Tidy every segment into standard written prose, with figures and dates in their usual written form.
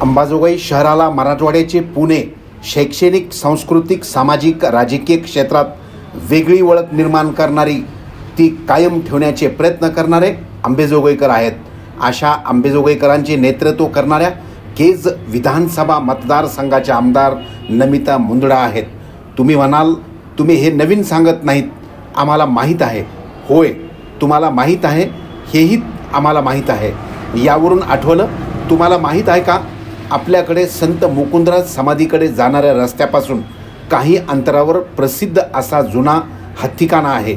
अंबाजोगाई शहराला मराठवाड्याचे पुणे शैक्षणिक, सांस्कृतिक, सामाजिक, राजकीय क्षेत्रात वेगळी ओळख निर्माण करणारी, ती कायम ठेवण्याचे प्रयत्न करणारे अंबेजोगाईकर आहेत. अशा अंबेजोगाईकरांचे नेतृत्व करणाऱ्या केज विधानसभा मतदारसंघाच्या आमदार नमिता मुंदडा आहेत. तुम्ही म्हणाल, तुम्ही हे नवीन सांगत नाहीत, आम्हाला माहीत आहे. होय, तुम्हाला माहीत आहे, हेही आम्हाला माहीत आहे. यावरून आठवलं, तुम्हाला माहीत आहे का, आपल्याकडे संत मुकुंदराज समाधीकडे जाणाऱ्या रस्त्यापासून काही अंतरावर प्रसिद्ध असा जुना हत्तीखाना आहे.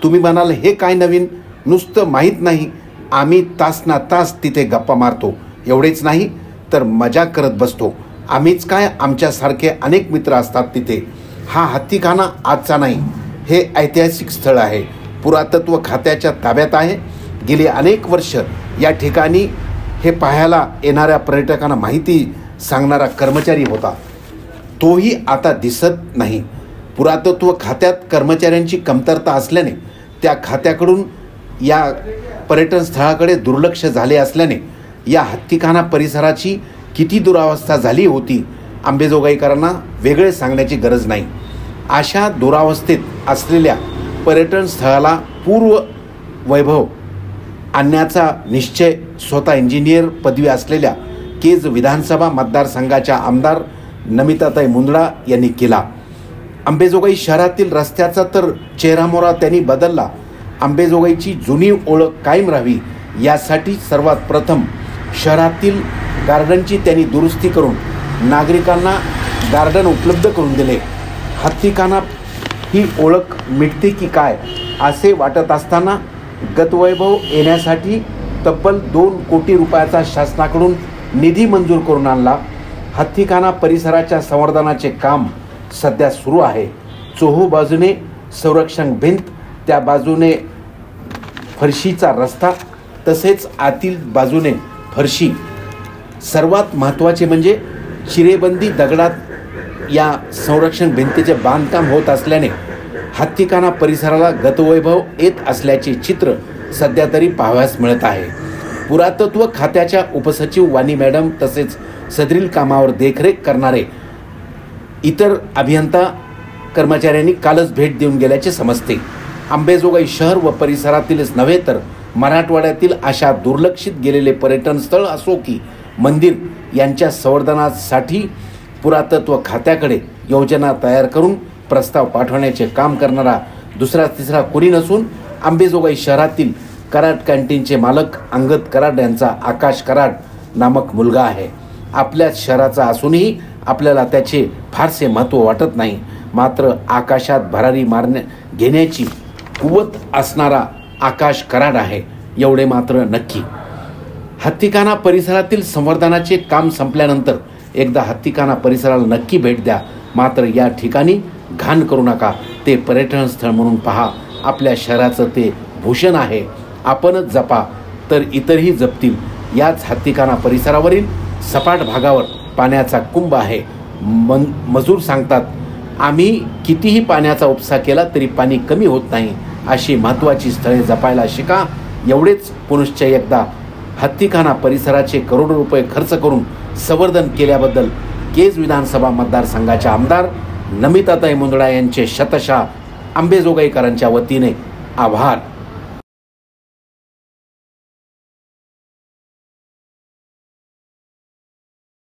तुम्ही म्हणाल, हे काय नवीन, नुसतं माहीत नाही, आम्ही तासना तास तिथे गप्पा मारतो. एवढेच नाही तर मजा करत बसतो. आम्हीच काय, आमच्यासारखे अनेक मित्र असतात तिथे. हा हत्तीखाना आजचा नाही, हे ऐतिहासिक स्थळ आहे. पुरातत्व खात्याच्या ताब्यात आहे. गेली अनेक वर्ष या ठिकाणी हे पाहायला येणाऱ्या पर्यटकांना माहिती सांगणारा कर्मचारी होता. तोही आता दिसत नाही. पुरातत्व खात्यात कर्मचाऱ्यांची कमतरता असल्याने त्या खात्याकडून या पर्यटन स्थळाकडे दुर्लक्ष झाले असल्याने या हत्तीखाना परिसराची किती दुरावस्था झाली होती, अंबेजोगाईकरांना वेगळे सांगण्याची गरज नाही. अशा दुरावस्थेत असलेल्या पर्यटन स्थळाला पूर्व वैभव आणण्याचा निश्चय स्वतः इंजिनियर पदवी असलेल्या केज विधानसभा मतदारसंघाच्या आमदार नमिताताई मुंदडा यांनी केला. अंबेजोगाई शहरातील रस्त्याचा तर चेहरामोहरा त्यांनी बदलला. अंबेजोगाईची जुनी ओळख कायम राहावी यासाठी सर्वात प्रथम शहरातील गार्डनची त्यांनी दुरुस्ती करून नागरिकांना गार्डन उपलब्ध करून दिले. हत्तीखाना ही ओळख मिटते की काय असे वाटत असताना गतवैभव येण्यासाठी तब्बल 2 कोटी रुपयाचा शासनाकडून निधी मंजूर करून आणला. हत्तीखाना परिसराच्या संवर्धनाचे काम सध्या सुरू आहे. चोहो बाजूने संरक्षण भिंत, त्या बाजूने फरशीचा रस्ता, तसेच आतील बाजूने फरशी. सर्वात महत्त्वाचे म्हणजे चिरेबंदी दगडात या संरक्षण भिंतीचे बांधकाम होत असल्याने हत्तीखाना परिसराला गतवैभव येत असल्याचे चित्र सध्या तरी पाहावयास मिळत आहे. पुरातत्व खात्याच्या उपसचिव वाणी मॅडम तसेच सदरील कामावर देखरेख करणारे इतर अभियंता कर्मचाऱ्यांनी कालच भेट देऊन गेल्याचे समजते. अंबेजोगाई शहर व परिसरातीलच नव्हे तर मराठवाड्यातील अशा दुर्लक्षित गेलेले पर्यटन स्थळ असो की मंदिर यांच्या संवर्धनासाठी पुरातत्व खात्याकडे योजना तयार करून प्रस्ताव पाठवण्याचे काम करणारा दुसरा तिसरा कोणी नसून अंबेजोगाई शहरातील कराड कॅन्टीनचे मालक अंगद कराड यांचा आकाश कराड नामक मुलगा आहे. आपल्या शहराचा असूनही आपल्याला त्याचे फारसे महत्त्व वाटत नाही. मात्र आकाशात भरारी घेण्याची कुवत असणारा आकाश कराड आहे, एवढे मात्र नक्की. हत्तीखाना परिसरातील संवर्धनाचे काम संपल्यानंतर एकदा हत्तीखाना परिसराला नक्की भेट द्या. मात्र या ठिकाणी घाण करू नका. ते पर्यटन स्थळ म्हणून पहा. आपल्या शहराचं ते भूषण आहे. आपणच जपा तर इतरही जपतील. याच हत्तीखाना परिसरावरील सपाट भागावर पाण्याचा कुंभ आहे. मजूर सांगतात, आम्ही कितीही पाण्याचा उपसा केला तरी पाणी कमी होत नाही. अशी महत्त्वाची स्थळे जपायला शिका. एवढेच पुनश्च एकदा हत्तीखाना परिसराचे करोडो रुपये खर्च करून संवर्धन केल्याबद्दल केज विधानसभा मतदारसंघाच्या आमदार नमिताताई मुंदडा यांचे शतशः अंबेजोगाईकरांच्या वतीने आभार.